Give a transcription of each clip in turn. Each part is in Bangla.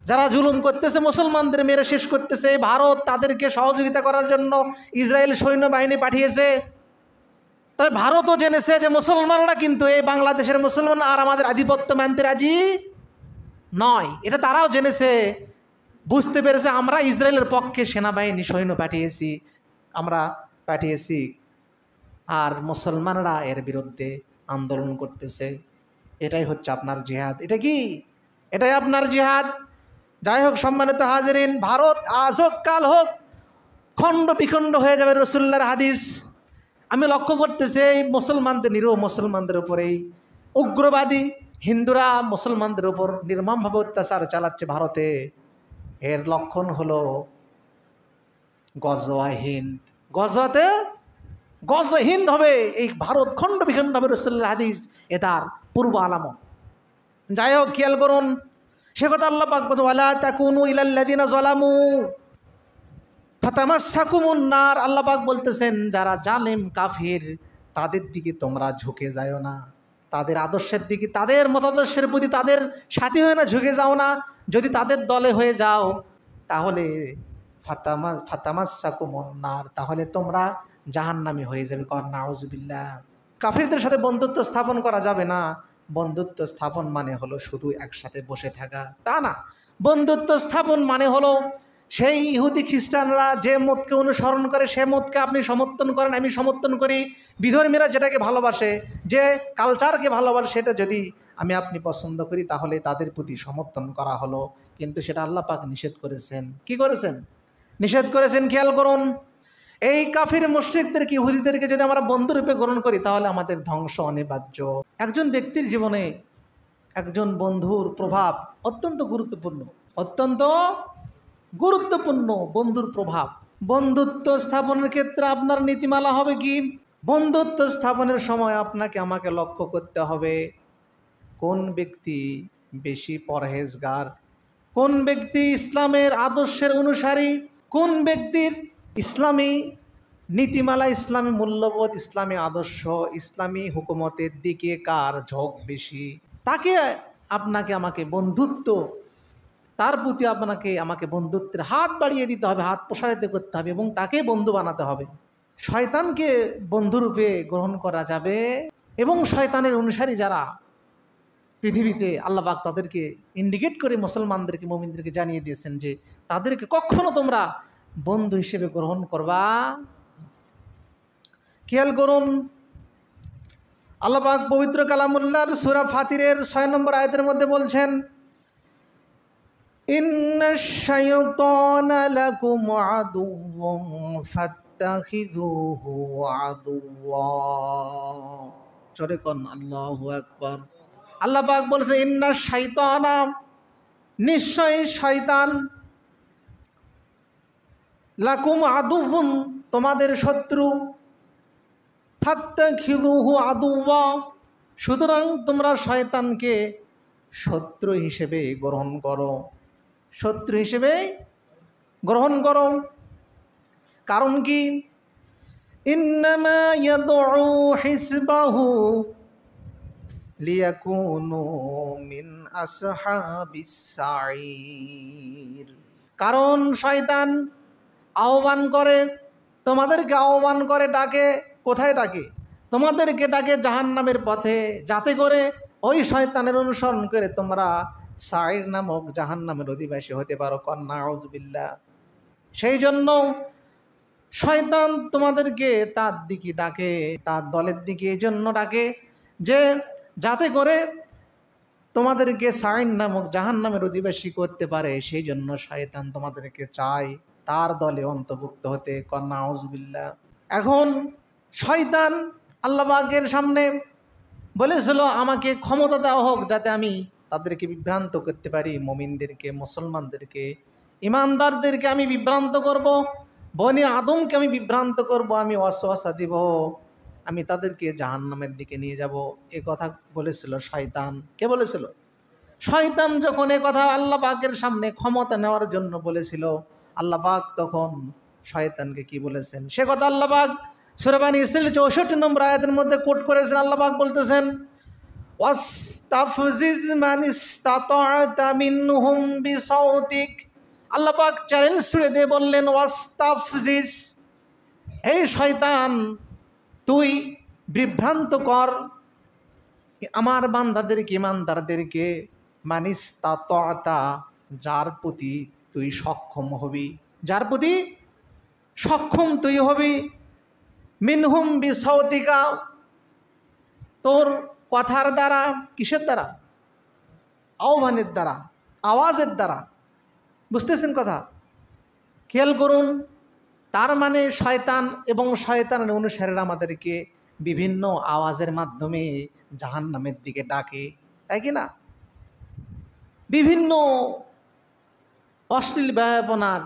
যারা জুলুম করতেছে, মুসলমানদের মেরে শেষ করতেছে, ভারত তাদেরকে সহযোগিতা করার জন্য ইসরায়েল সৈন্যবাহিনী পাঠিয়েছে। তবে ভারতও জেনেছে যে মুসলমানরা কিন্তু এই বাংলাদেশের মুসলমান আর আমাদের আধিপত্য মানতে রাজি নয়। এটা তারাও জেনেছে, বুঝতে পেরেছে আমরা ইসরায়েলের পক্ষে সেনাবাহিনী সৈন্য পাঠিয়েছি, আর মুসলমানরা এর বিরুদ্ধে আন্দোলন করতেছে। এটাই হচ্ছে আপনার জিহাদ। এটা কি? এটাই আপনার জিহাদ। যাই হোক সম্মানিত হাজিরিন, ভারত আজ হোক কাল হোক খণ্ড বিখণ্ড হয়ে যাবে, রাসূলুল্লাহর হাদিস। আমি লক্ষ্য করতেছি এই মুসলমানদের, নিরীহ মুসলমানদের উপরেই উগ্রবাদী হিন্দুরা মুসলমানদের উপর নির্মমভাবে অত্যাচার চালাচ্ছে ভারতে। এর লক্ষণ হলো গজওয়া হিন্দ। গজওয়া হিন্দ হবে এই ভারত, খণ্ড বিখণ্ড হবে, রাসূলুল্লাহর হাদিস এ তার পূর্ব আলামত। যাই হোক খেয়াল করুন, সে কথা আল্লাহ পাক বলেন, ওয়ালা তাকুনু ইলাল্লাযিনা যালামু ফাতামাসসাকুমুন নার। আল্লাহ পাক বলতেছেন যারা জালেম কাফির তাদের দিকে তোমরা ঝুঁকে যাও না, তাদের আদর্শের দিকে, তাদের মতাদর্শের প্রতি তাদের সাথী হয়ে না ঝুঁকে যাও না। যদি তাদের দলে হয়ে যাও তাহলে ফাতামাসসাকুমুন নার, তাহলে তোমরা জাহান্নামী হয়ে যাবে। নাউযুবিল্লাহ। কাফিরদের সাথে বন্ধুত্ব স্থাপন করা যাবে না। বন্ধুত্ব স্থাপন মানে হলো শুধু একসাথে বসে থাকা, তা না। বন্ধুত্ব স্থাপন মানে হলো সেই ইহুদি খ্রিস্টানরা যে মতকে অনুসরণ করে সে মতকে আপনি সমর্থন করেন, আমি সমর্থন করি। বিধর্মীরা যেটাকে ভালোবাসে, যে কালচারকে ভালোবাসে, সেটা যদি আপনি পছন্দ করি তাহলে তাদের প্রতি সমর্থন করা হলো। কিন্তু সেটা আল্লাহ পাক নিষেধ করেছেন। কি করেছেন? নিষেধ করেছেন। খেয়াল করুন, এই কাফির মুশরিকদেরকে, ইহুদিদেরকে যদি আমরা বন্ধুরূপে গ্রহণ করি তাহলে আমাদের ধ্বংস অনিবার্য। একজন ব্যক্তির জীবনে একজন বন্ধুর প্রভাব অত্যন্ত গুরুত্বপূর্ণ, অত্যন্ত গুরুত্বপূর্ণ। বন্ধুর প্রভাব, বন্ধুত্ব স্থাপনের ক্ষেত্রে আপনার নীতিমালা হবে কি? বন্ধুত্ব স্থাপনের সময় আপনাকে আমাকে লক্ষ্য করতে হবে কোন ব্যক্তি বেশি পরহেজগার, কোন ব্যক্তি ইসলামের আদর্শের অনুসারী, কোন ব্যক্তির ইসলামী নীতিমালা, ইসলামী মূল্যবোধ, ইসলামী আদর্শ, ইসলামী হুকুমতের দিকে কার ঝোঁক বেশি, তাকে আপনাকে আমাকে বন্ধুত্ব, তার প্রতি আমাকে বন্ধুত্বের হাত বাড়িয়ে দিতে হবে, হাত প্রসারিত করতে হবে এবং তাকে বন্ধু বানাতে হবে। শয়তানকে বন্ধুরূপে গ্রহণ করা যাবে এবং শয়তানের অনুসারী যারা পৃথিবীতে, আল্লাহ পাক তাদেরকে ইন্ডিকেট করে মুসলমানদেরকে, মুমিনদেরকে জানিয়ে দিয়েছেন যে তাদেরকে কখনো তোমরা বন্ধু হিসেবে গ্রহণ করবা। খেয়াল করুন, আল্লাহ পাক পবিত্র কালামুল্লাহর সূরা ফাতিরের 6 নম্বর আয়াতের মধ্যে বলছেন, ইন্নাশ শাইতানা লাকুম আদুওয়ুন ফাত্তাখিযুহু আদুওয়া। জোরে কোন আল্লাহু আকবার। আল্লাহ পাক বলছে ইন্নাশ শাইতানা, নিশ্চয়ই শয়তান, লাকুম আদুওয়ুন, তোমাদের শত্রু, ফাত্তাখিযুহু আদুওয়া, সুতরাং তোমরা শয়তানকে শত্রু হিসেবে গ্রহণ করো, শত্রু হিসেবে গ্রহণ করো। কারণ কি? ইন্নামা ইয়াদউ হিসবাহু লিয়াকুনু মিন আসহাবিস সাঈর। কারণ শয়তান আহ্বান করে, তোমাদেরকে আহ্বান করে, ডাকে, কোথায় ডাকে? তোমাদেরকে ডাকে জাহান্নামের পথে, যাতে করে ওই শয়তানের অনুসরণ করে তোমরা সাঈর নামক জাহান্নামের অধিবাসী হতে পারো। নাউযুবিল্লাহ। সেই জন্য শয়তান তোমাদেরকে তার দিকে ডাকে, তার দলের দিকে এই জন্য ডাকে যে যাতে করে তোমাদেরকে সাঈর নামক জাহান্নামের অধিবাসী করতে পারে। সেই জন্য শয়তান তোমাদেরকে চায় তার দলে অন্তর্ভুক্ত হতে। নাউযুবিল্লাহ। এখন শয়তান আল্লাহ পাকের সামনে বলেছিল আমাকে ক্ষমতা দেওয়া হোক যাতে আমি তাদেরকে বিভ্রান্ত করতে পারি, মুমিনদেরকে, মুসলমানদেরকে, ইমানদারদেরকে আমি বিভ্রান্ত করব, বনি আদমকে আমি বিভ্রান্ত করব, আমি ওয়াসওয়াসা দিব, আমি তাদেরকে জাহান্নামের দিকে নিয়ে যাব। এ কথা বলেছিল শয়তান। কে বলেছিল? শয়তান। যখন এ কথা আল্লাহ পাকের সামনে ক্ষমতা নেওয়ার জন্য বলেছিল, আল্লাহ পাক তখন শয়তানকে কি বলেছেন সে কথা আল্লাহ পাক সূরা বানী ইসরাঈল 64 নম্বর আয়াতের মধ্যে কোট করেছেন। আল্লাহ পাক বলতেছেন, ওয়াস্তাফজিজ মান ইসতাতা'তা মিনহুম বিসাউতিক, আল্লাহ পাক চ্যালেঞ্জ ছুড়ে দিয়ে বললেন ওয়াস্তাফজিজ, এই শয়তান তুই বিভ্রান্ত কর আমার বান্দাদেরকে, ইমানদারদেরকে, মান ইসতাতা'তা, যার প্রতি তুই সক্ষম হবি, যার প্রতি সক্ষম তুই হবি, মিনহুম বিসাউতিকা, তোর কথার দ্বারা, কিসের দ্বারা? আহ্বানের দ্বারা, আওয়াজের দ্বারা। বুঝতেছেন কথা? খেয়াল করুন, তার মানে শয়তান এবং শয়তানের অনুসারীরা আমাদেরকে বিভিন্ন আওয়াজের মাধ্যমে জাহান্নামের দিকে ডাকে, তাই কি না? বিভিন্ন অশ্লীল ব্যবনার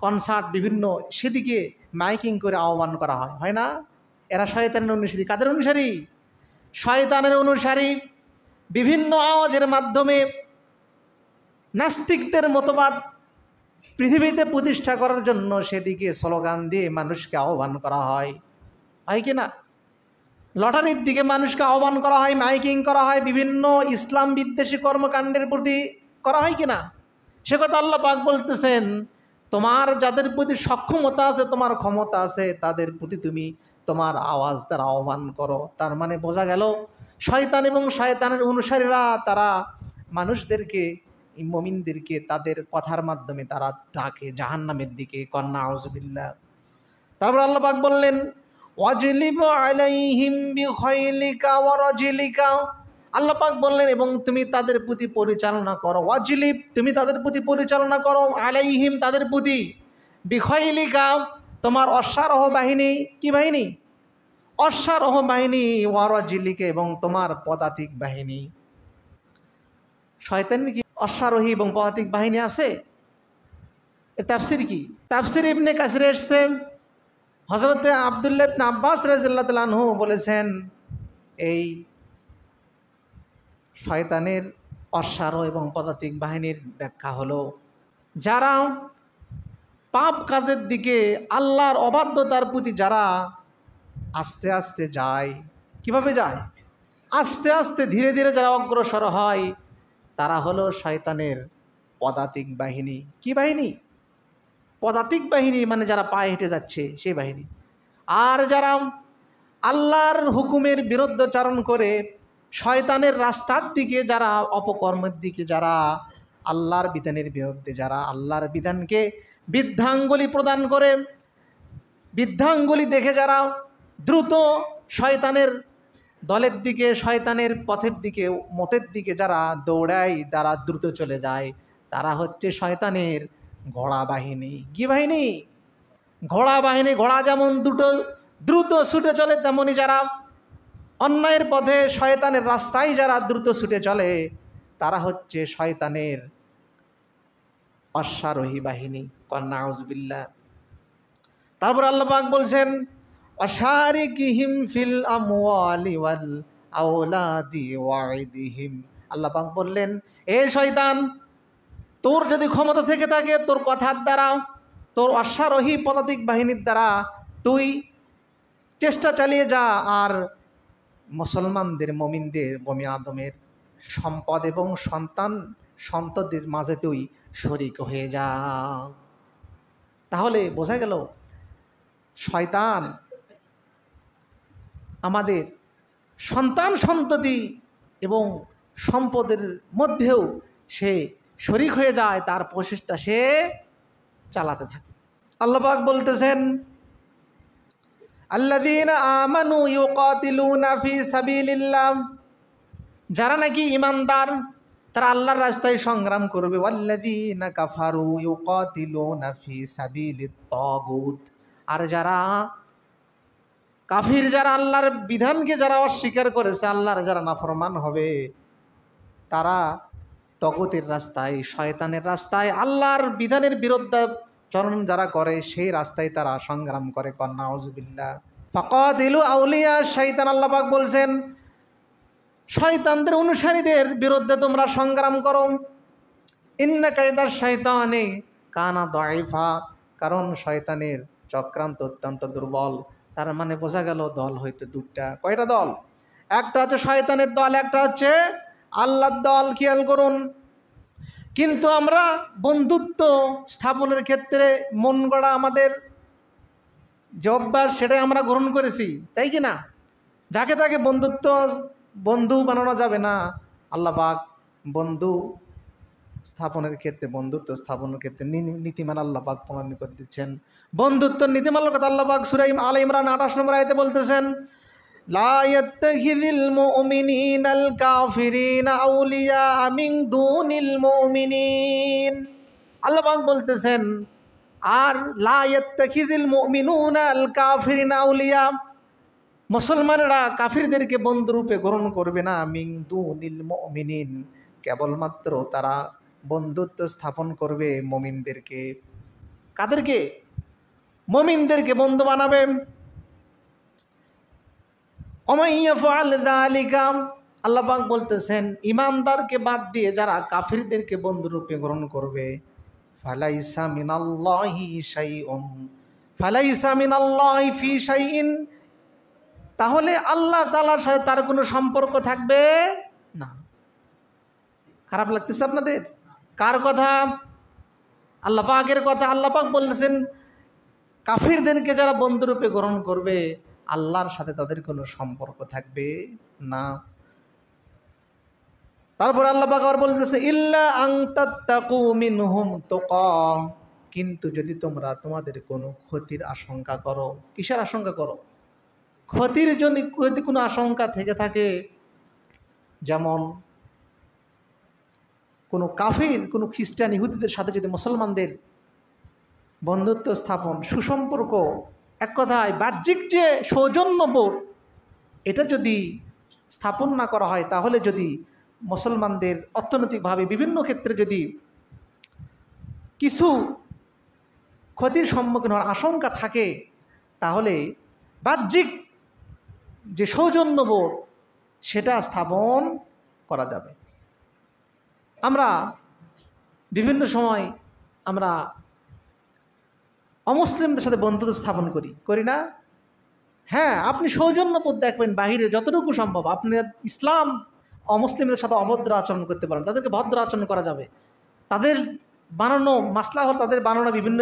কনসার্ট, বিভিন্ন সেদিকে মাইকিং করে আহ্বান করা হয়, হয় না? এরা শয়তানের অনুসারী। কাদের অনুসারী? শয়তানের অনুসারী। বিভিন্ন আওয়াজের মাধ্যমে নাস্তিকদের মতবাদ পৃথিবীতে প্রতিষ্ঠা করার জন্য সেদিকে স্লোগান দিয়ে মানুষকে আহ্বান করা হয়, হয় কি না? লটারির দিকে মানুষকে আহ্বান করা হয়, মাইকিং করা হয়, বিভিন্ন ইসলাম বিদ্বেষী কর্মকাণ্ডের প্রতি করা হয় কি না? সে কথা আল্লাহ পাক বলতেছেন, তোমার যাদের প্রতি সক্ষমতা আছে, তোমার ক্ষমতা আছে, তাদের প্রতি তুমি তোমার আওয়াজ দ্বারা আহ্বান করো। তার মানে বোঝা গেল শয়তান এবং শয়তানের অনুসারীরা তারা মানুষদেরকে, মুমিনদেরকে তাদের কথার মাধ্যমে তারা ডাকে জাহান্নামের দিকে। কন্না আউযুবিল্লাহ। তারপর আল্লাহ পাক বললেন ওয়াজলিব আলাইহিম বিখাইলিকা ওয়া রাজলিকা, আল্লাহ পাক বললেন এবং তুমি তাদের প্রতি পরিচালনা করো, ওয়াজলিব, তুমি তাদের প্রতি পরিচালনা করো, আলাইহিম, তাদের প্রতি, বিখাইলিকা, তোমার অশ্বারোহ বাহিনী, কি বাহিনী? অশ্বারোহ বাহিনী, ওয়া রাজলিকা, এবং তোমার পদাতিক বাহিনী। শয়তানের কি অশ্বারোহী এবং পদাতিক বাহিনী আছে? এর তাফসীর কি? তাফসীর ইবনে কাসির এসেছে, হযরতে আব্দুল্লাহ ইবনে আব্বাস রাদিয়াল্লাহু তাআলা আনহু বলেছেন, এই শয়তানের অশ্বারোহ এবং পদাতিক বাহিনীর ব্যাখ্যা হলো, যারা পাপ কাজের দিকে, আল্লাহর অবাধ্যতার প্রতি যারা আস্তে আস্তে যায়। কিভাবে যায়? আস্তে আস্তে ধীরে ধীরে যারা অগ্রসর হয়, তারা হলো শয়তানের পদাতিক বাহিনী। কি বাহিনী? পদাতিক বাহিনী, মানে যারা পায়ে হেঁটে যাচ্ছে সেই বাহিনী। আর যারা আল্লাহর হুকুমের বিরুদ্ধাচরণ করে শয়তানের রাস্তার দিকে, যারা অপকর্মের দিকে, যারা আল্লাহর বিধানের বিরুদ্ধে, যারা আল্লাহর বিধানকে বৃদ্ধাঙ্গুলি প্রদান করে, বৃদ্ধাঙ্গুলি দেখে যারা দ্রুত শয়তানের দলের দিকে, শয়তানের পথের দিকে, মতের দিকে যারা দৌড়ায়, তারা দ্রুত চলে যায়, তারা হচ্ছে শয়তানের ঘোড়া বাহিনী। কি বাহিনী? ঘোড়া বাহিনী। ঘোড়া যেমন দ্রুত ছুটে চলে, তেমনি যারা অন্যায়ের পথে, শয়তানের রাস্তায় যারা দ্রুত ছুটে চলে, তারা হচ্ছে শয়তানের অশ্বারোহী বাহিনী। কন্না আউযুবিল্লাহ। তারপর আল্লাহ পাক বলছেন আশারিকিহিম ফিল আমওয়ালি ওয়াল আওলাদি ওয়াইদিহিম, আল্লাহ পাক বললেন, এ শয়তান, তোর যদি ক্ষমতা থেকে থাকে, তোর কথার দ্বারা, তোর অশ্বারোহী পদাতিক বাহিনীর দ্বারা তুই চেষ্টা চালিয়ে যা, আর মুসলমানদের, মুমিনদের, বনি আদমের সম্পদ এবং সন্ততির মাঝে তুই শরীক হয়ে যা। তাহলে বোঝা গেল শয়তান আমাদের সন্তান সন্ততি এবং সম্পদের মধ্যেও সে শরীক হয়ে যায়, তার প্রচেষ্টা সে চালাতে থাকে। আল্লাহ পাক বলতেছেন আল্লাযীনা আমানু ইউকাতিলুনা ফি সাবিলিল্লাহ, যারা নাকি ঈমানদার তারা আল্লাহর রাস্তায় সংগ্রাম করবে। ওয়াল্লাযীনা কাফারু ইউকাতিলুনা ফি সাবিলিত তাগুত, আর যারা কাফির, যারা আল্লাহর বিধানকে যারা অস্বীকার করেছে, আল্লাহর যারা নাফরমান হবে, তারা তগুতের রাস্তায়, শয়তানের রাস্তায়, আল্লাহর বিধানের বিরুদ্ধাচরণ যারা করে, সেই রাস্তায় তারা সংগ্রাম করে। কন্না আউযুবিল্লাহ। ফাকাতিলু আউলিয়া শাইতান, আল্লাহ পাক বলছেন শয়তানদের অনুসারীদের বিরুদ্ধে তোমরা সংগ্রাম করো। ইন্না কায়দাশ শাইতানি কানা দাঈফা, কারণ শয়তানের চক্রান্ত অত্যন্ত দুর্বল। তার মানে বোঝা গেল দল হয়তো দুটা। কয়টা দল? একটা হচ্ছে শয়তানের দল, একটা হচ্ছে আল্লাহর দল। খেয়াল করুন। কিন্তু আমরা বন্ধুত্ব স্থাপনের ক্ষেত্রে মন গড়া আমাদের যে অভ্যাস, সেটাই আমরা গ্রহণ করেছি, তাই কি না? যাকে তাকে বন্ধু বানানো যাবে না। আল্লাহ পাক বন্ধুত্ব স্থাপনের ক্ষেত্রে নীতিমালা আল্লাহ পাক প্রমাণ করে দিচ্ছেন। বন্ধুত্বের নীতিমালার কথা আল্লাহ পাক সূরা আলে ইমরান 28 নম্বর আয়াতে বলতেছেন, লা ইয়াত্তাখিযিল মুমিনুনাল কাফিরিনা আউলিয়া মিন দুনিল মুমিনিন। আল্লাহ পাক বলতেছেন, আর লা ইয়াত্তাখিযিল মুমিনুনাল কাফিরিনা আউলিয়া, মুসলমানরা কাফিরদেরকে বন্ধুরূপে গ্রহণ করবে না। মিন দুনিল মুমিনিন, কেবলমাত্র তারা বন্ধুত্ব স্থাপন করবে মুমিনদেরকে। কাদেরকে? মুমিনদেরকে বন্ধু বানাবে। ওমাইয়াফআল যালিকা, আল্লাহ পাক বলতেছেন, ঈমানদারকে বাদ দিয়ে যারা কাফিরদেরকে বন্ধুরূপে গ্রহণ করবে, ফালাইসা মিনাল্লাহি শাইউন, ফালাইসা মিনাল্লাহি ফি শাইইন, তাহলে আল্লাহ তাআলার সাথে তার কোনো সম্পর্ক থাকবে না। খারাপ লাগতেছে আপনাদের? কার কথা? আল্লাহ পাকের কথা। আল্লাহ পাক বলতেছেন, কাফিরদেরকে যারা বন্ধুরূপে গ্রহণ করবে, আল্লাহর সাথে তাদের কোনো সম্পর্ক থাকবে না। তারপর আল্লাহ পাক আবার বলতেছে, ইল্লা আন তাত্তাকু মিনহুম তুকা, কিন্তু যদি তোমরা তোমাদের কোনো ক্ষতির আশঙ্কা করো। কিসের আশঙ্কা করো? ক্ষতির জন্য যদি কোনো আশঙ্কা থেকে থাকে, যেমন কোনো কাফির, কোনো খ্রিস্টান, ইহুদিদের সাথে যদি মুসলমানদের বন্ধুত্ব স্থাপন, সুসম্পর্ক, এক কথায় বাহ্যিক যে সৌজন্যবোধ, এটা যদি স্থাপন না করা হয়, তাহলে যদি মুসলমানদের অর্থনৈতিকভাবে বিভিন্ন ক্ষেত্রে যদি কিছু ক্ষতির সম্মুখীন হওয়ার আশঙ্কা থাকে, তাহলে বাহ্যিক যে সৌজন্যবোধ, সেটা স্থাপন করা যাবে। আমরা বিভিন্ন সময় আমরা অমুসলিমদের সাথে বন্ধুত্ব স্থাপন করি না? হ্যাঁ, আপনি সৌজন্যবোধ দেখবেন বাহিরে যতটুকু সম্ভব। আপনি ইসলাম অমুসলিমদের সাথে অভদ্র আচরণ করতে পারেন, তাদেরকে ভদ্র আচরণ করা যাবে, তাদের বানানো মাসলাহ, তাদের বানানো বিভিন্ন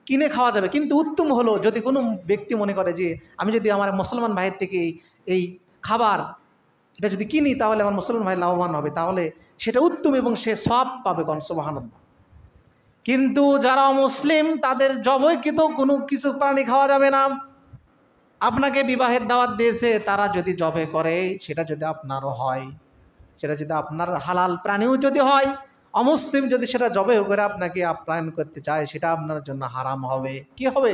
কিনে খাওয়া যাবে। কিন্তু উত্তম হলো যদি কোনো ব্যক্তি মনে করে যে আমি যদি আমার মুসলমান ভাইয়ের থেকে এই খাবার এটা যদি কিনি, তাহলে আমার মুসলমান ভাই লাভবান হবে, তাহলে সেটা উত্তম এবং সে সওয়াব পাবে। সুবহানাল্লাহ। কিন্তু যারা মুসলিম, তাদের জবৈকৃত কোনো কিছু প্রাণী খাওয়া যাবে না। আপনাকে বিবাহের দাওয়াত দিয়েছে, তারা যদি জবে করে, সেটা যদি আপনারও হয়, সেটা যদি আপনার হালাল প্রাণীও যদি হয়, অমুসলিম যদি সেটা জবে করে আপনাকে আপ্যায়ন করতে চায়, সেটা আপনার জন্য হারাম হবে। কি হবে?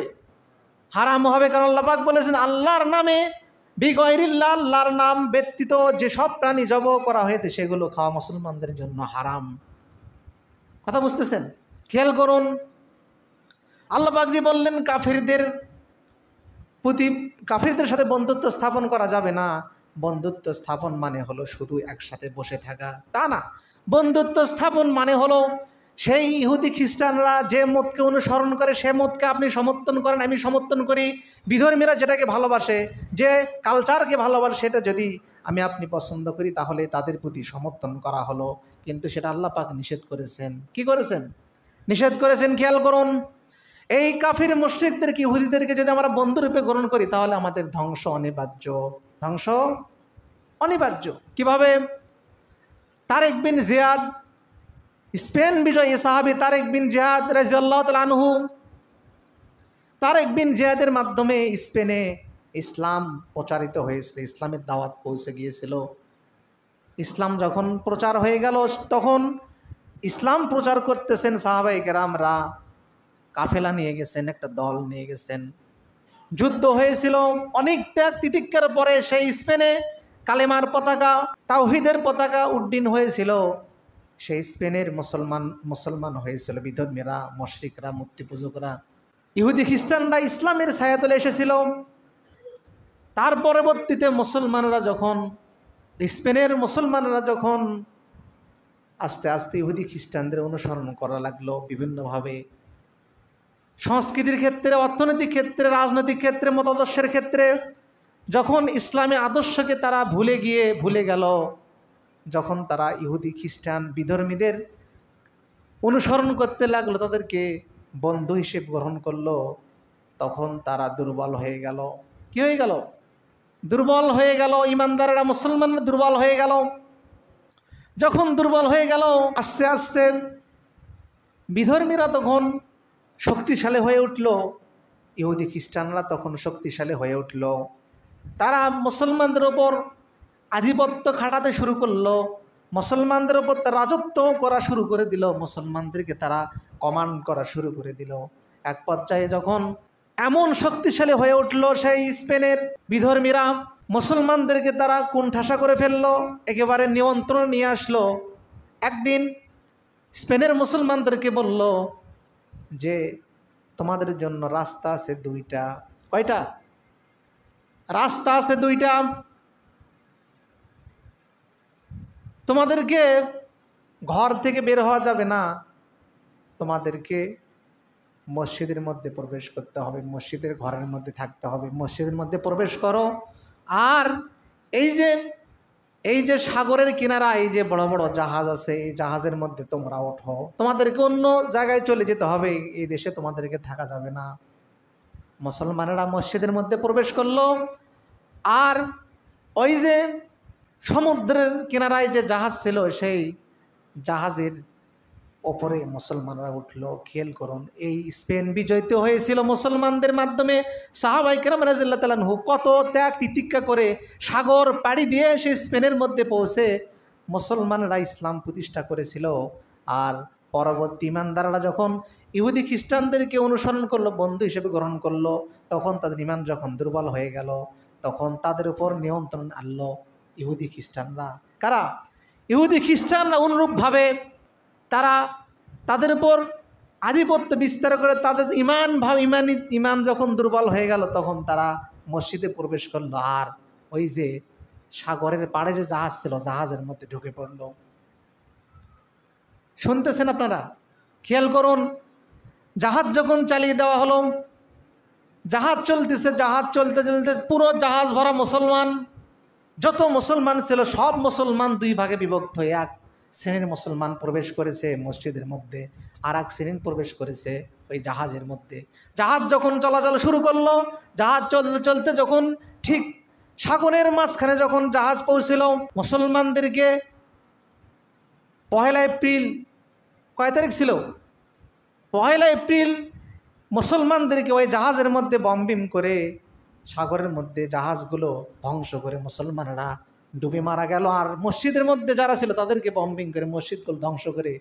হারাম হবে। কারণ আল্লাহ পাক বলেছেন, আল্লাহর নামে বিগয়রিল্লাহ, আল্লাহর নাম ব্যতীত যেসব প্রাণী জব করা হয়েছে, সেগুলো খাওয়া মুসলমানদের জন্য হারাম। কথা বুঝতেছেন? খেয়াল করুন। আল্লাহ পাক জি বললেন, কাফিরদের সাথে বন্ধুত্ব স্থাপন করা যাবে না। বন্ধুত্ব স্থাপন মানে হলো শুধু একসাথে বসে থাকা, তা না। বন্ধুত্ব স্থাপন মানে হলো সেই ইহুদি খ্রিস্টানরা যে মতকে অনুসরণ করে, সে মতকে আপনি সমর্থন করেন, আমি সমর্থন করি। বিধর্মীরা যেটাকে ভালোবাসে, যে কালচারকে ভালোবাসে, সেটা যদি আপনি পছন্দ করি, তাহলে তাদের প্রতি সমর্থন করা হলো। কিন্তু সেটা আল্লাহ পাক নিষেধ করেছেন। কি করেছেন? নিষেধ করেছেন। খেয়াল করুন। এই কাফির মুশরিকদেরকে, ইহুদিদেরকে যদি আমরা বন্ধুরূপে গ্রহণ করি, তাহলে আমাদের ধ্বংস অনিবার্য। ধ্বংস অনিবার্য। কিভাবে? তারেক বিন জিয়াদ, স্পেন বিজয়ী সাহাবী তারেক বিন জিয়াদ রাদিয়াল্লাহু তাআলা আনহু, তারেক বিন জিয়াদের মাধ্যমে স্পেনে ইসলাম প্রচারিত হয়েছিল, ইসলামের দাওয়াত পৌঁছে গিয়েছিল। ইসলাম যখন প্রচার হয়ে গেল, তখন ইসলাম প্রচার করতেছেন সাহাবায়ে কেরামরা, কাফেলা নিয়ে গেছেন, একটা দল নিয়ে গেছেন। যুদ্ধ হয়েছিল, অনেক ত্যাগ তিতিক্ষার পরে সেই স্পেনে কালেমার পতাকা, তাওহীদের পতাকা উড্ডীন হয়েছিল। সেই স্পেনের মুসলমান হয়েছিল বিধর্মীরা, মুশরিকরা, মূর্তি পূজকরা। ইহুদি খ্রিস্টানরা ইসলামের ছায়াতলে এসেছিল। তার পরবর্তীতে স্পেনের মুসলমানরা যখন আস্তে আস্তে ইহুদি খ্রিস্টানদের অনুসরণ করা লাগলো, বিভিন্নভাবে সংস্কৃতির ক্ষেত্রে, অর্থনৈতিক ক্ষেত্রে, রাজনৈতিক ক্ষেত্রে, মতাদর্শের ক্ষেত্রে, যখন ইসলামী আদর্শকে তারা ভুলে গেল, যখন তারা ইহুদি খ্রিস্টান বিধর্মীদের অনুসরণ করতে লাগলো, তাদেরকে বন্ধু হিসেবে গ্রহণ করলো, তখন তারা দুর্বল হয়ে গেল। কি হয়ে গেল? দুর্বল হয়ে গেল। ইমানদারেরা, মুসলমানরা দুর্বল হয়ে গেল। যখন দুর্বল হয়ে গেল, আস্তে আস্তে বিধর্মীরা তখন শক্তিশালী হয়ে উঠল, ইহুদি খ্রিস্টানরা তখন শক্তিশালী হয়ে উঠল। তারা মুসলমানদের ওপর আধিপত্য খাটাতে শুরু করলো, মুসলমানদের ওপর রাজত্ব করা শুরু করে দিল, মুসলমানদেরকে তারা কমান্ড করা শুরু করে দিল। এক পর্যায়ে যখন এমন শক্তিশালী হয়ে উঠল, সেই স্পেনের বিধর্মীরা মুসলমানদেরকে তারা কোণঠাসা করে ফেললো, একেবারে নিয়ন্ত্রণ নিয়ে আসলো। একদিন স্পেনের মুসলমানদেরকে বলল যে তোমাদের জন্য রাস্তা আছে দুইটা। কয়টা? রাস্তা আছে দুইটা। তোমাদেরকে ঘর থেকে বের হওয়া যাবে না, তোমাদেরকে মসজিদের মধ্যে প্রবেশ করতে হবে, মসজিদের ঘরের মধ্যে থাকতে হবে, মসজিদের মধ্যে প্রবেশ করো। আর এই যে সাগরের কিনারা এই যে বড় বড় জাহাজ আছে, এই জাহাজের মধ্যে তোমরা ওঠো, তোমাদেরকে অন্য জায়গায় চলে যেতে হবে, এই দেশে তোমাদেরকে থাকা যাবে না। মুসলমানেরা মসজিদের মধ্যে প্রবেশ করলো, আর ওই যে সমুদ্রের কিনারায় যে জাহাজ ছিল, সেই জাহাজের ওপরে মুসলমানরা উঠলো। খেয়াল করুন, এই স্পেন বিজয়িত হয়েছিল মুসলমানদের মাধ্যমে। সাহাবায়ে কেরাম রাদিয়াল্লাহু তাআলা আনহু কত ত্যাগ তিতিক্ষা করে সাগর পাড়ি দিয়ে সেই স্পেনের মধ্যে পৌঁছে মুসলমানরা ইসলাম প্রতিষ্ঠা করেছিল। আর পরবর্তী ইমানদাররা যখন ইহুদি খ্রিস্টানদেরকে অনুসরণ করলো, বন্ধু হিসেবে গ্রহণ করলো, তখন তাদের ইমান যখন দুর্বল হয়ে গেল, তখন তাদের উপর নিয়ন্ত্রণ আনলো ইহুদি খ্রিস্টানরা। কারা? ইহুদি খ্রিস্টানরা অনুরূপভাবে তারা তাদের উপর আধিপত্য বিস্তার করে, তাদের ইমান যখন দুর্বল হয়ে গেল, তখন তারা মসজিদে প্রবেশ করলো, আর ওই যে সাগরের পাড়ে যে জাহাজ ছিল, জাহাজের মধ্যে ঢুকে পড়ল। শুনতেছেন আপনারা? খেয়াল করুন, জাহাজ যখন চালিয়ে দেওয়া হলো, জাহাজ চলতেছে, জাহাজ চলতে চলতে পুরো জাহাজ ভরা মুসলমান, যত মুসলমান ছিল সব মুসলমান দুই ভাগে বিভক্ত হয়ে এক শ্রেণীর মুসলমান প্রবেশ করেছে মসজিদের মধ্যে, আর এক শ্রেণী প্রবেশ করেছে ওই জাহাজের মধ্যে। জাহাজ যখন চলাচল শুরু করলো, জাহাজ চলতে চলতে যখন ঠিক সাগরের মাঝখানে যখন জাহাজ পৌঁছিল, মুসলমানদেরকে 1 এপ্রিল, কয় তারিখ ছিল? 1 এপ্রিল মুসলমানদেরকে ওই জাহাজের মধ্যে বম্বিং করে সাগরের মধ্যে জাহাজগুলো ধ্বংস করে মুসলমানরা ডুবে মারা গেল। আর মসজিদের মধ্যে যারা ছিল তাদেরকে বম্বিং করে মসজিদগুলো ধ্বংস করে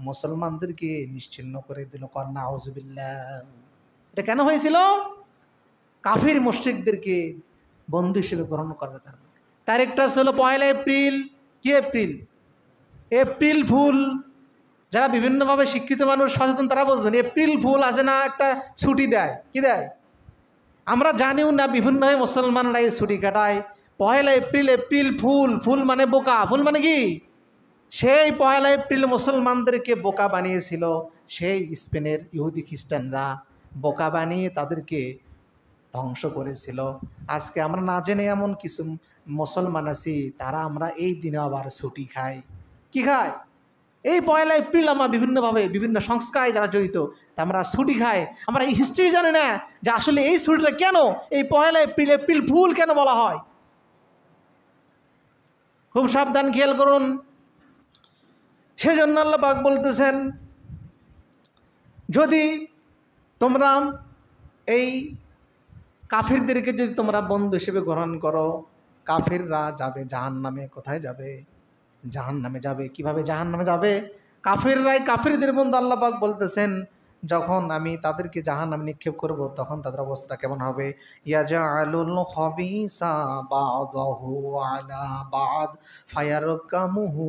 মুসলমানদেরকে নিশ্চিহ্ন করে দিল। কন্যা আউযুবিল্লাহ। এটা কেন হয়েছিল? কাফির মুশরিকদেরকে বন্ধু হিসেবে গ্রহণ করার কারণে। তারিখটা ছিল 1 এপ্রিল। কি এপ্রিল? April fool. যারা বিভিন্নভাবে শিক্ষিত মানুষ, সচেতন, তারা বুঝবেন, এপ্রিল ফুল আছে না, একটা ছুটি দেয়। কি দেয়? আমরা জানিও না, বিভিন্নভাবে মুসলমানরা এই ছুটি কাটায়। 1 এপ্রিল, এপ্রিল ফুল। ফুল মানে বোকা। ফুল মানে কি? সেই 1 এপ্রিল মুসলমানদেরকে বোকা বানিয়েছিল সেই স্পেনের ইহুদি খ্রিস্টানরা। বোকা বানিয়ে তাদেরকে ধ্বংস করেছিল। আজকে আমরা না জেনে এমন কিছু মুসলমান আছি, তারা আমরা এই দিনে আবার ছুটি খাই। কি খায়? এই 1 এপ্রিল আমরা বিভিন্নভাবে বিভিন্ন সংস্কারে যারা জড়িত, তা আমরা ছুটি খাই। আমরা এই হিস্ট্রি জানি না যে আসলে এই ছুটিটা কেন, এই 1 এপ্রিল, এপ্রিল ফুল কেন বলা হয়। খুব সাবধান, খেয়াল করুন। সেজন্য আল্লাহ পাক বলতেছেন, যদি তোমরা এই কাফিরদেরকে যদি তোমরা বন্ধু হিসেবে গ্রহণ করো, কাফিররা যাবে জাহান্নামে। কোথায় যাবে? জাহান্নামে যাবে। কিভাবে জাহান্নামে যাবে? কাফিররাই কাফিরদের বন্ধু। আল্লাহ পাক বলতেছেন, যখন আমি তাদেরকে জাহান্নামে নিক্ষেপ করব, তখন তাদের অবস্থা কেমন হবে? ইয়াজআলুল খাবিসা বা'দাহু আলা বা'দ ফায়ারকামুহু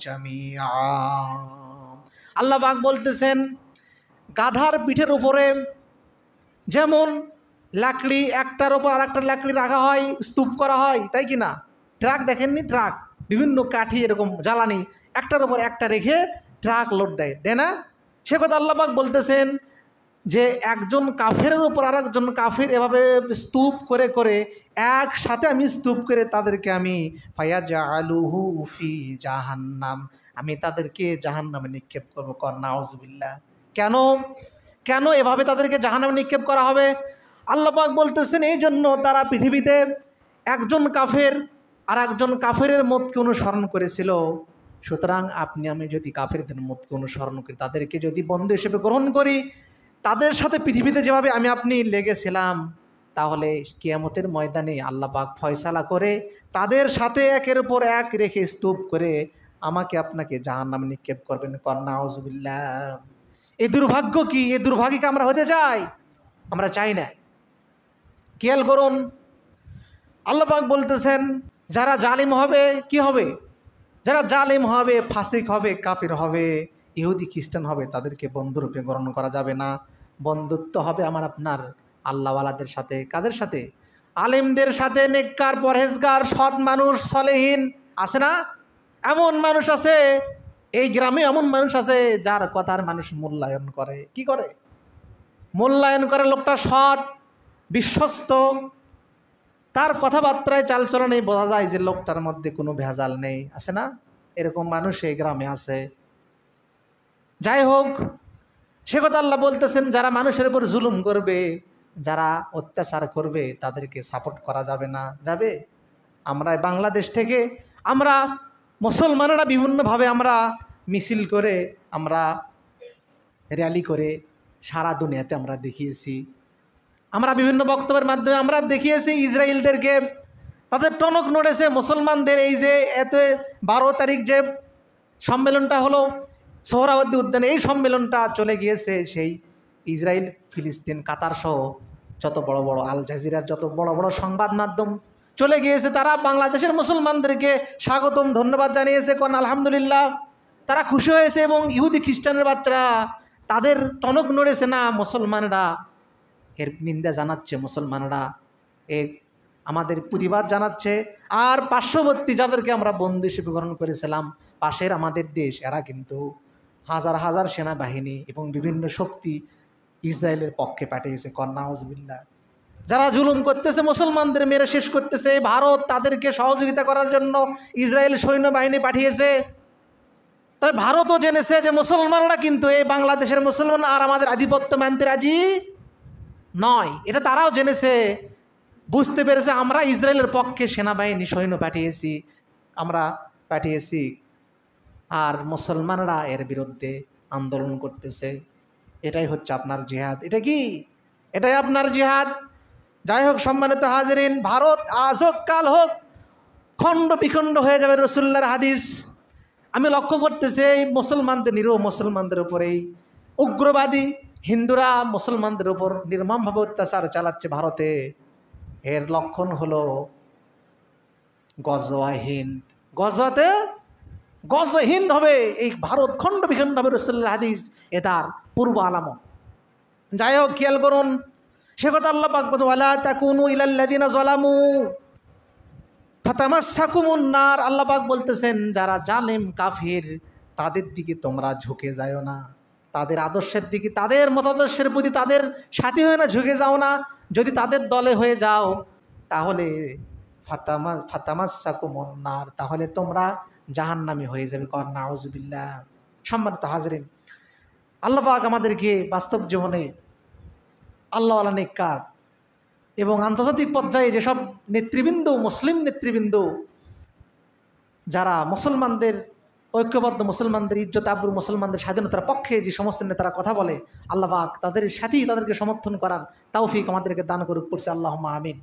জামিআ। আল্লাহ পাক বলতেছেন, গাধার পিঠের উপরে যেমন লাকড়ি একটার ওপর আর একটা লাকড়ি রাখা হয়, স্তূপ করা হয়, তাই কি না? ট্রাক দেখেননি? ট্রাক, বিভিন্ন কাঠি, এরকম জ্বালানি, একটার ওপর একটা রেখে ট্রাক লোড দেয়, দেয় না? সে কথা আল্লাহ পাক বলতেছেন, যে একজন কাফেরের উপর আর একজন কাফের এভাবে স্তূপ করে করে একসাথে আমি স্তূপ করে তাদেরকে আমি ফায়াজআলুহু ফি জাহান্নাম, আমি তাদেরকে জাহান্নামে নিক্ষেপ করবো। কর নাউযুবিল্লাহ। কেন কেন এভাবে তাদেরকে জাহান্নামে নিক্ষেপ করা হবে? আল্লাহ পাক বলতেছেন এই জন্য তারা পৃথিবীতে একজন কাফের আর একজন কাফেরের মতকে অনুসরণ করেছিল। সুতরাং আপনি আমি যদি কাফেরদের মতকে অনুসরণ করি, তাদেরকে যদি বন্ধু হিসেবে গ্রহণ করি, তাদের সাথে পৃথিবীতে যেভাবে আমি আপনি লেগেছিলাম, তাহলে কিয়ামতের ময়দানে আল্লাহ পাক ফয়সালা করে তাদের সাথে একের উপর এক রেখে স্তূপ করে আমাকে আপনাকে জাহান্নামে নিক্ষেপ করবেন। কর নাউযুবিল্লাহ। এই দুর্ভাগ্য কি? এই দুর্ভাগ্যকে আমরা হতে চাই? আমরা চাই না। খেয়াল করুন, আল্লাহ পাক বলতেছেন যারা জালিম হবে কি হবে? যারা জালিম হবে, ফাসিক হবে, কাফির হবে, ইহুদি খ্রিস্টান হবে, তাদেরকে বন্ধুরূপে গ্রহণ করা যাবে না। বন্ধুত্ব হবে আমার আপনার আল্লাহওয়ালাদের সাথে। কাদের সাথে? আলেমদের সাথে, নেককার, পরহেজগার, সৎ মানুষ, সলেহীন আছে না? এমন মানুষ আছে এই গ্রামে, এমন মানুষ আছে যার কথার মানুষ মূল্যায়ন করে। কি করে? মূল্যায়ন করে। লোকটা সৎ, বিশ্বস্ত, তার কথাবার্তায় চালচলনে বোঝা যায় যে লোকটার মধ্যে কোনো ভেজাল নেই। আছে না? এরকম মানুষ এই গ্রামে আছে। যাই হোক, সে কথা আল্লাহ বলতেছেন যারা মানুষের উপর জুলুম করবে, যারা অত্যাচার করবে, তাদেরকে সাপোর্ট করা যাবে না। যাবে? আমরা বাংলাদেশ থেকে আমরা মুসলমানেরা বিভিন্নভাবে আমরা মিছিল করে, আমরা র্যালি করে সারা দুনিয়াতে আমরা দেখিয়েছি। আমরা বিভিন্ন বক্তব্যের মাধ্যমে আমরা দেখিয়েছি ইসরায়েলদেরকে তাদের টনক নড়েছে মুসলমানদের। এই যে এত 12 তারিখ যে সম্মেলনটা হলো সোহরাওয়ার্দী উদ্যানে, এই সম্মেলনটা চলে গিয়েছে সেই ইসরায়েল, ফিলিস্তিন, কাতার সহ যত বড় বড় আল জাজিরার যত বড় বড় সংবাদ মাধ্যম চলে গিয়েছে। তারা বাংলাদেশের মুসলমানদেরকে স্বাগতম, ধন্যবাদ জানিয়েছে। কোন আলহামদুলিল্লাহ, তারা খুশি হয়েছে। এবং ইহুদি খ্রিস্টানের বাচ্চারা তাদের টনক নড়েছে না, মুসলমানরা এর নিন্দা জানাচ্ছে, মুসলমানরা এর আমাদের প্রতিবাদ জানাচ্ছে। আর পার্শ্ববর্তী যাদেরকে আমরা বন্ধু হিসেবে গ্রহণ করেছিলাম, পাশের আমাদের দেশ, এরা কিন্তু হাজার হাজার সেনাবাহিনী এবং বিভিন্ন শক্তি ইসরায়েলের পক্ষে পাঠিয়েছে। নাউযুবিল্লাহ। যারা জুলুম করতেছে, মুসলমানদের মেরে শেষ করতেছে, ভারত তাদেরকে সহযোগিতা করার জন্য ইসরায়েল সৈন্যবাহিনী পাঠিয়েছে। তাই ভারতও জেনেছে যে মুসলমানরা কিন্তু এই বাংলাদেশের মুসলমান আর আমাদের আধিপত্য মানতে রাজি নয়। এটা তারাও জেনেছে, বুঝতে পেরেছে। আমরা ইসরায়েলের পক্ষে সেনাবাহিনী সৈন্য পাঠিয়েছি, আমরা পাঠিয়েছি, আর মুসলমানরা এর বিরুদ্ধে আন্দোলন করতেছে। এটাই হচ্ছে আপনার জিহাদ। এটা কি? এটাই আপনার জিহাদ। যাই হোক, সম্মানিত হাজিরিন, ভারত আজ হোক কাল হোক খণ্ড বিখণ্ড হয়ে যাবে। রাসূলুল্লাহর হাদিস। আমি লক্ষ্য করতেছি এই মুসলমানদের, নিরীহ মুসলমানদের উপরেই উগ্রবাদী হিন্দুরা মুসলমানদের উপর নির্মমভাবে অত্যাচার চালাচ্ছে ভারতে। এর লক্ষণ হলো গজওয়া হিন্দ। গজওয়াতে গজওয়া হিন্দ হবে এই ভারত, খণ্ড বিখণ্ড হবে। রাসূলুল্লাহর হাদিস এ তার পূর্ব আলামত। যাই হোক, খেয়াল করুন, সে কথা আল্লাহ পাক বলেন ওয়ালা তাকুনু ইলাল্লাযিনা যালামু ফাতামাসসাকুমুন নার। আল্লাহ পাক বলতেছেন যারা জালেম কাফির তাদের দিকে তোমরা ঝুঁকে যাও না, তাদের আদর্শের দিকে, তাদের মতাদর্শের প্রতি তাদের সাথী হয়ে না, ঝুঁকে যাও না। যদি তাদের দলে হয়ে যাও তাহলে ফাতামাসসাকুমুন নার, তাহলে তোমরা জাহান্নামী হয়ে যাবে। কর নাউযুবিল্লাহ। সম্মানিত হাজরিন, আল্লাহ পাক আমাদেরকে বাস্তব জীবনে আল্লাহওয়ালা নেককার এবং আন্তর্জাতিক পর্যায়ে যেসব নেতৃবৃন্দ, মুসলিম নেতৃবৃন্দ, যারা মুসলমানদের ঐক্যবদ্ধ, মুসলমানদের ইজ্জত আবরু, মুসলমানদের স্বাধীনতার পক্ষে যে সমস্ত নেতারা কথা বলে, আল্লাহ পাক তাদের সাথেই তাদেরকে সমর্থন করার তৌফিক আমাদেরকে দান করুক। পড়ছে আল্লাহুম্মা আমিন।